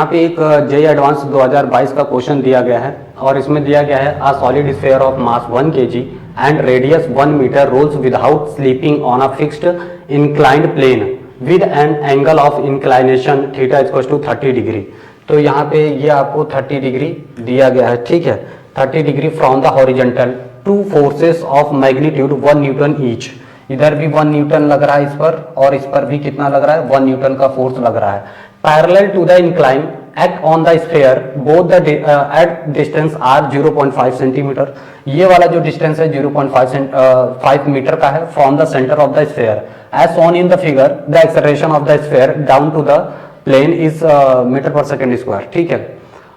यहाँ पे एक जेईई एडवांस 2022 का क्वेश्चन दिया गया है और इसमें दिया गया है a solid sphere of mass 1 kg and radius 1 metre rolls without slipping on a fixed inclined plane with an angle of inclination theta equals to 30 degree. तो यहाँ पे ये आपको 30 डिग्री दिया गया है, ठीक है, 30 degree from the horizontal two forces of magnitude 1 Newton each. इधर भी 1 न्यूटन लग रहा है इस पर और इस पर भी कितना लग रहा है, 1 न्यूटन का फोर्स लग रहा है। Parallel to the incline act on the sphere both the at distance are 0.5 centimetre. ये वाला जो डिस्टेंस है 0.5 मीटर का है from the centre of the sphere as shown in the figure. The acceleration of the sphere down to the plane is metre पर second square, ठीक है।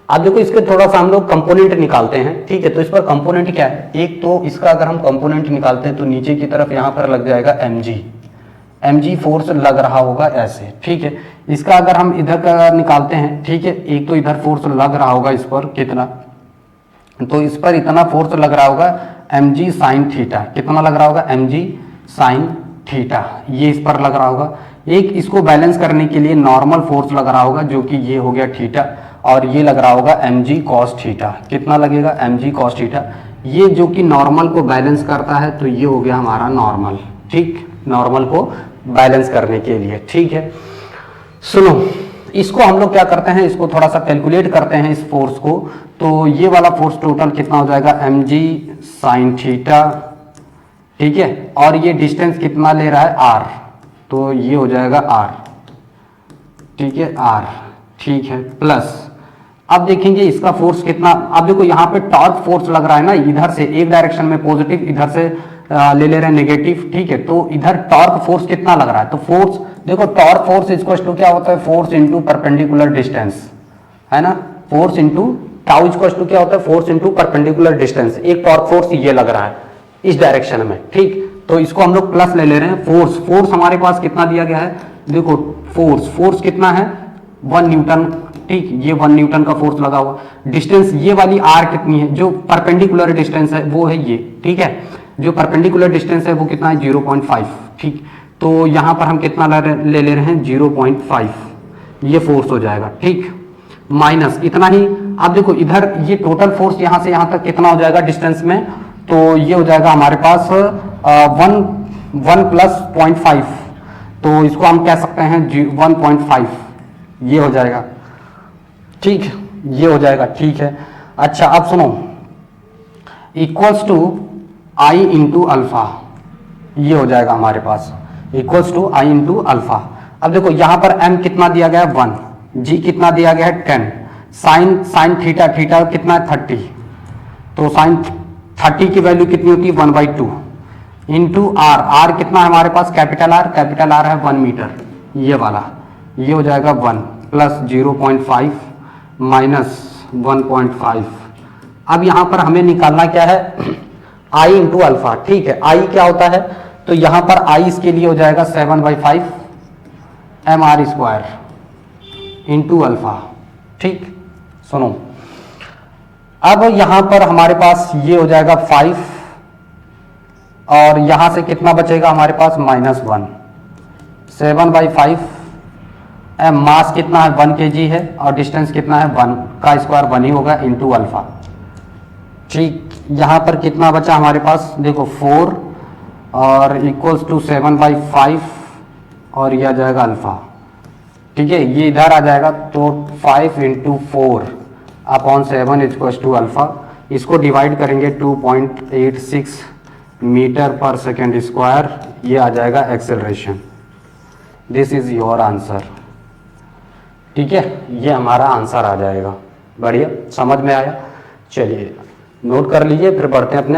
अब देखो इसके थोड़ा सा हम लोग कंपोनेंट निकालते हैं, ठीक है। तो इस पर कंपोनेंट क्या है, एक तो इसका अगर हम कंपोनेंट निकालते हैं तो नीचे की तरफ यहाँ पर लग जाएगा mg फोर्स लग रहा होगा ऐसे, ठीक है। इसका अगर हम इधर का निकालते हैं, ठीक है, एक तो इधर फोर्स लग रहा होगा इस पर कितना, तो इस पर इतना फोर्स लग रहा होगा mg साइन थीटा। कितना लग रहा होगा, mg साइन थीटा, ये इस पर लग रहा होगा। एक इसको बैलेंस करने के लिए नॉर्मल फोर्स लग रहा होगा जो कि ये हो गया थीटा, और ये लग रहा होगा mg cos थीटा। कितना लगेगा, mg cos थीटा। ये जो कि नॉर्मल को बैलेंस करता है तो ये हो गया हमारा नॉर्मल, ठीक, नॉर्मल को बैलेंस करने के लिए, ठीक है। सुनो, इसको हम लोग क्या करते हैं, इसको थोड़ा सा कैलकुलेट करते हैं इस फोर्स को। तो ये वाला फोर्स टोटल कितना हो जाएगा, mg साइन थीटा, ठीक है, और ये डिस्टेंस कितना ले रहा है, r, तो ये हो जाएगा r, ठीक है, r, ठीक है, प्लस अब देखेंगे इसका फोर्स कितना। अब देखो यहाँ पे टॉर्क फोर्स लग रहा है ना, इधर से एक डायरेक्शन में पॉजिटिव, इधर से ले रहे हैं नेगेटिव, ठीक है। तो इधर टॉर्क फोर्स कितना लग रहा है, तो फोर्स देखो टॉर्क फोर्स इक्वल टू क्या होता है, फोर्स इनटू परपेंडिकुलर डिस्टेंस, है ना। Force into tau equal to क्या होता है, फोर्स इनटू परपेंडिकुलर डिस्टेंस। एक टॉर्क फोर्स ये लग रहा है इस डायरेक्शन में, ठीक। तो इसको हम लोग प्लस ले रहे हैं। फोर्स हमारे पास कितना दिया गया है, देखो फोर्स कितना है, 1 न्यूटन, ठीक, ये 1 न्यूटन का फोर्स लगा हुआ। डिस्टेंस ये वाली r कितनी है, जो परपेंडिकुलर डिस्टेंस है वो है ये, ठीक है, जो परपेंडिकुलर डिस्टेंस है वो कितना है, 0.5, ठीक। तो यहाँ पर हम कितना ले रहे हैं, 0.5, ये फोर्स हो जाएगा, ठीक, माइनस इतना ही। अब देखो इधर ये टोटल फोर्स यहाँ से यहाँ तक कितना हो जाएगा डिस्टेंस में, तो ये हो जाएगा हमारे पास 1 प्लस 0.5, तो इसको हम कह सकते हैं 1.5, ये हो जाएगा, ठीक, ये हो जाएगा, ठीक है। अच्छा अब सुनो, equals to I into alpha, ये हो जाएगा हमारे पास, equals to I into alpha. अब देखो यहाँ पर m कितना दिया गया है, 1, g कितना दिया गया है, 10, साइन थीटा कितना है, 30, तो साइन 30 की वैल्यू कितनी होती है, 1/2 इंटू r कितना है हमारे पास, कैपिटल R है 1 मीटर, ये वाला, ये हो जाएगा 1 प्लस 0.5 माइनस 1.5। अब यहाँ पर हमें निकालना क्या है, i इंटू अल्फा, ठीक है। i क्या होता है, तो यहाँ पर i इसके लिए हो जाएगा 7/5 mr स्क्वायर इंटू अल्फा, ठीक। सुनो, अब यहाँ पर हमारे पास ये हो जाएगा 5 और यहाँ से कितना बचेगा हमारे पास, -1, 7/5 मास कितना है, 1 kg है, और डिस्टेंस कितना है, 1 का स्क्वायर 1 ही होगा इंटू अल्फा, ठीक। यहाँ पर कितना बचा हमारे पास, देखो 4 और इक्वल्स टू 7/5 और ये आ जाएगा अल्फा, ठीक है, ये इधर आ जाएगा, तो 5 into 4 upon 7 equals to alpha. इसको डिवाइड करेंगे 2.86 मीटर पर सेकेंड स्क्वायर, ये आ जाएगा acceleration. This is your answer, ठीक है, ये हमारा आंसर आ जाएगा। बढ़िया, समझ में आया, चलिए नोट कर लीजिए, फिर बढ़ते हैं अपने